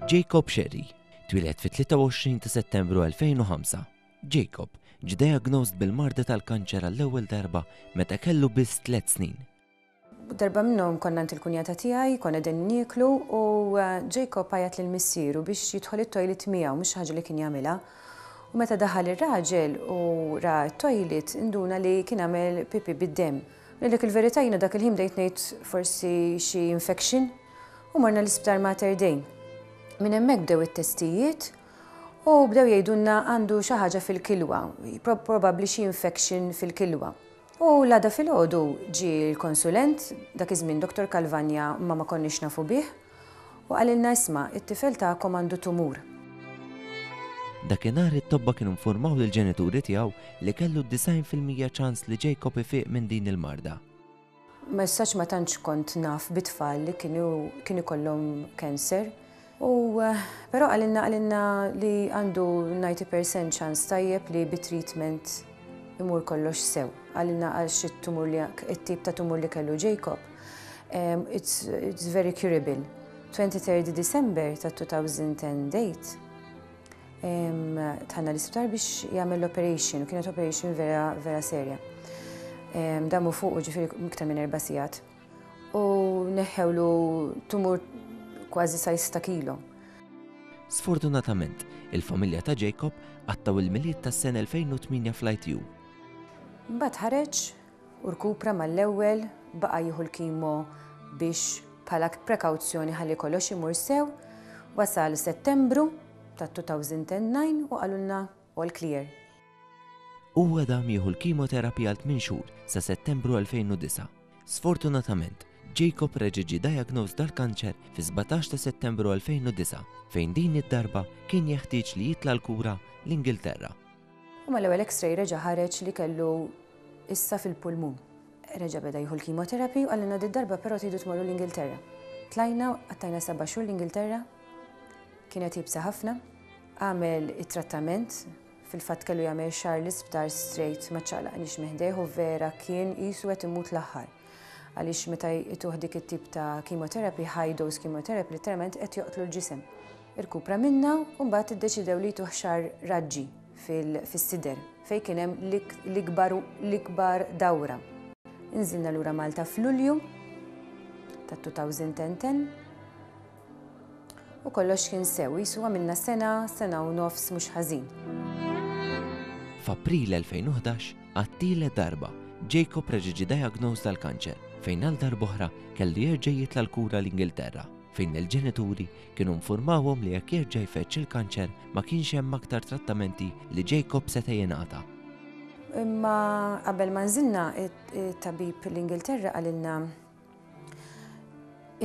Jacob Sherry, twilet fit-23 ta' Settembru 2005. Jacob ġie diagnosed bil-marda tal-kanċer għall-ewwel darba meta kellu biss 3 snin. Darba minnhom konna għand il-kunjata tiegħi, konna qegħdin nieklu u Jacob għajat lil missieru biex jidħol it-toilet miegħu mhux ħaġa li kien jagħmilha. U meta daħal ir-raġel u ra t-toilet induna li kien għamel pipi bid-demm. Lilek il-verità jiena dak il-ħin bdejt ngħid forsi xi infection u morna l-isptar Mater Dei. Minn hemmhekk bdew it-testijiet u bdew jgħidulna għandu xi ħaġa fil-kilwa, probabbli xi infection fil-kilwa. U l-għada fil-ħodu ġi l-konsulent, dak iż-żmien Dr. Kalvanja ma konniex nafu bih, u għalilna isma' it-tifel tagħkom għandu tumur. Dakinhar it-tobba kienu informaw lill-ġenituri tiegħu li kellu 90% ċans li Jacob ifiq minn din il-marda. Messaġġ ma tantx kont naf bit-tfal li kienu ikollhom cancer. Però għalilna li għandu 90% ċans tajjeb li bit-treatment imur kollox sew. Għalilna għax it-tip ta' tumur li kellu Jacob, it's very curable. 23 December ta' 2010 date, tħanna l-isptar biex jagħmel l-operation, u kienet operation vera serja. Damu fuq ġifieri iktar minn 4 sigħat. U neħħewlu tumur kważi sa 6 kilo. Sfortunatament, il-familja ta' Jacob għattaw il-miliet tas-sena 2008 fl-ITU. Mbagħad ħareġ u rkupra mal-ewwel baqa' jieħu l-kimo biex bħala prekawzjoni ħalli kollox imur sew, wasal Settembru ta' 2009 u qalulna all clear. Huwa dam jieħu l-kimoterapija għal 8 xhur sa Settembru 2009. Sfortunatament, Jacob reġa' ġie diagnosed dal-kanċer fi 17 ta' Settembru 2009 fejn din id-darba kien jeħtieġ li jitla l-kura l-Ingilterra. U mal-ewwel X-ray reġa' ħareġ li kellu issa fil-pulmun. Reġa' beda jieħu l-kimoterapija u għalilna d-darba però tridu tmorru l-Ingilterra. Tlajna għattajna 7 xhur l-Ingilterra, kienet jibsa ħafna, għamel it-trattament, fil-fatt kellu jagħmel xahar l-isptar straight ma ċċaqlaqniex meħdejh u vera kien qisu qed imut l-aħħar. Għaliex meta jtuħ dik it-tip ta' chemotherapy, high dose chemotherapy, literalment qed joqtlu l-ġisem. Irkupra minna u mbagħad iddeċidew li jtuħ xahar raġġi fis-sider fejn kien hemm l-ikbar dawra. Inżilna lura Malta f'Lulju ta' 2010 u kollox kien sew, jisu għamilna sena u nofs mhux ħażin. F'April 2011 għat-tielet darba Jacob reġa' ġie diagnosed tal-kanċer fejn għal darb'oħra kellu jerġa' jitla l-kura l-Ingilterra fejn il-ġenituri kienu informawhom li jekk jerġa' jfeċċ il-kanċer ma kienx hemm aktar trattamenti li Jacob seta' jingħata. Imma qabel ma nżilna it-tabib l-Ingilterra qalilna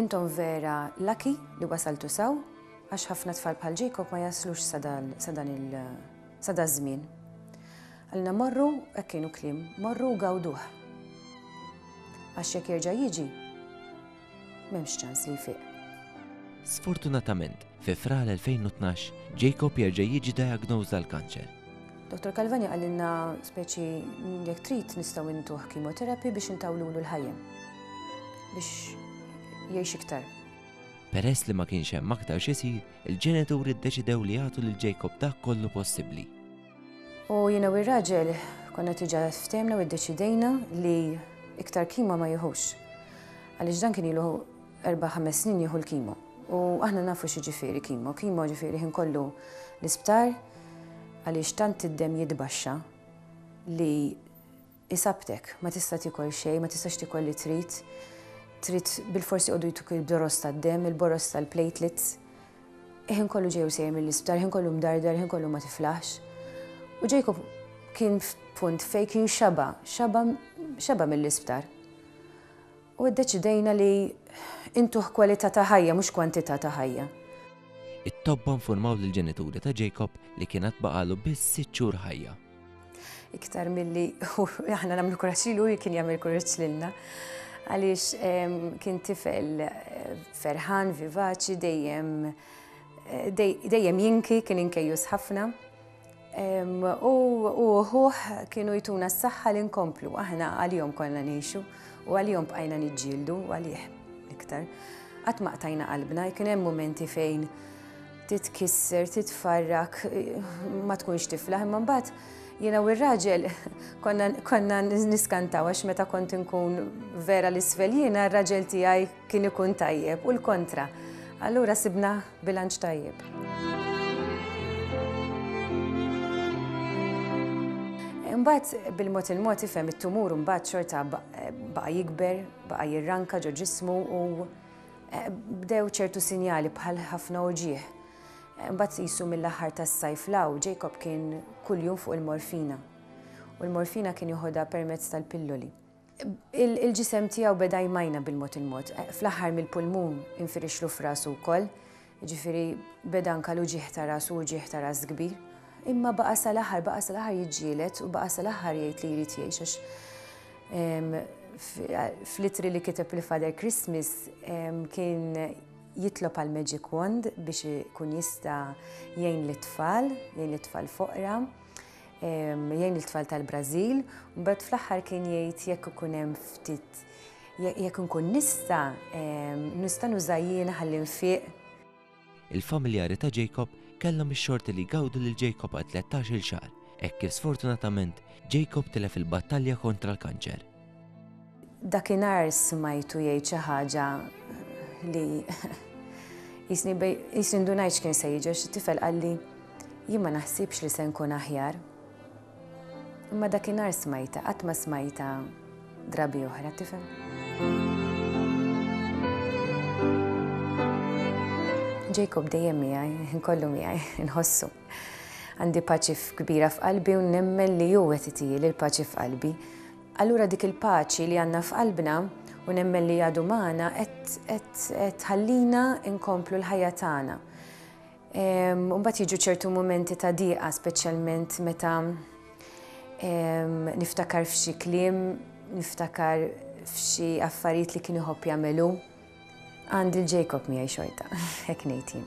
intom vera lucky li wasaltu sew għax ħafna tfal bħal Jacob ma jaslux sa dan żmien. Għalna morru, hekk kienu kliem, morru u gawduh. Għax jekk jerġa' jiġi, m'hemmx ċans li jfiq. Sfortunatament, fi frar 2012, Jacob jerġa' jiġi diagnosed għall-kanċer. Dr. Kalvanja qalilna speċi jekk trid nistgħu intuh chemotherapy biex intawlulu l-ħajja biex jgħix iktar. Peress li ma kienx hemm aktar x'isir, il-ġenituri ddeċidew li jagħtu lil Jacob dak kollu possibbli. U jiena u r-raġel konna tiġa ftemna u ddeċidejna li iktar kimo ma jieħux. Għaliex dan kien ilu 4-5 snin jieħu l-kimo. U aħna nafu xi ġifieri kimo. Kimo ġifieri ħin kollu l-isptar għaliex tant id-demm jitbaxxa li isabtek ma tista' tikol xejn, ma tistax tikol li trid bil-forsi qogħdu jtuk il-boros tad-demm, il-boros tal-platelets. Ħin kollu ġew sejjem mill-isptar, ħin kollu mdardar, ħin kollu ma tiflaħx. U Jacob kien f'punt fejn kien xaba mill-isptar. U ddeċidejna li intuh kwalità ta' ħajja mhux kwantità ta' ħajja. It-tobba informaw lill-ġenituri ta' Jacob li kienet baqalu biss 6 xhur ħajja. Iktar milli aħna nagħmlu kuraġġ lilu kien jagħmel kuraġġ lilna. Għaliex kien tifel ferħan, vivaċi, dejjem jinki, kien inkejjus ħafna. U kienu jtuna s-saħħa li nkomplu, aħna għal-jom konna nixu u għal-jom bqajna niġġieldu u għalih iktar. Qatt ma qtajna qalbna, kien hemm momenti fejn titkisser, titfarrak, ma tkunx tifla, imma mbagħad jiena u r-raġel konna niskantaw għax meta kont inkun vera l-isfel jiena r-raġel tiegħi kien ikun tajjeb u l-kontra. Allura sibna bilanċ tajjeb. Imbagħad bil-mod il-mod ifhem it-tumur imbagħad xorta baqa' jikber, baqa' jirranka ġo ġismu u bdew ċertu sinjali bħal ħafna uġieħ. Imbagħad qisu mill-aħħar tas-sajf law Jacob kien kuljum fuq il-morfina. U l-morfina kien jieħodha permezz tal-pilloli. Il-ġisem tiegħu beda jmajna bil-mod il-mod. Fl-aħħar mill-pulmun infirixlu f'rasu wkoll, jiġifieri beda anke l-uġieħ ta' rasu u uġieħ ta' ras kbir. Imma baqa' sal-aħħar jiġġieled u baqa' sal-aħħar jgħid li jrid jgħix għax fl-ittri li kiteb il-Father Christmas kien jitlob għal Magic Wand biex ikun jista' jgħin l-tfal foqra, jgħin l-tfal tal-Brażil, u mbagħad fl-aħħar kien jgħid jekk ikun hemm ftit jekk inkun nista' nuża jien ħalli nfiq. Il-familjari ta' Jacob kellhom ix-xorti li gawdu lil Jacob għal 13-il xahar, hekk kif sfortunatament Jacob tilef il-battalja kontra l-kanċer. Dakinhar smajtu jgħid xi ħaġa li jisni ndunajx kien se jiġi tifel qalli jien ma naħsibx li se nkun aħjar. Imma dakinhar smajta, qatt ma smajta drabi oħra, tifhem? Jacob dejjem miegħi, inkollu miegħi, inħossu. Għandi paċi kbira f'qalbi u nemmen li hu qed itieli l-paċi f'qalbi. Allura dik il-paċi li għandna f'qalbna u nemmen li għadu magħna qed ħallina nkomplu l-ħajja tagħna. Mbagħad jiġu ċertu mumenti ta' dieqa, speċjalment meta niftakar f'xi kliem, niftakar f'xi affarijiet li kienu jħobb jagħmelu. Għandi l-Jacob miegħi xorta, hekk ngħid jien.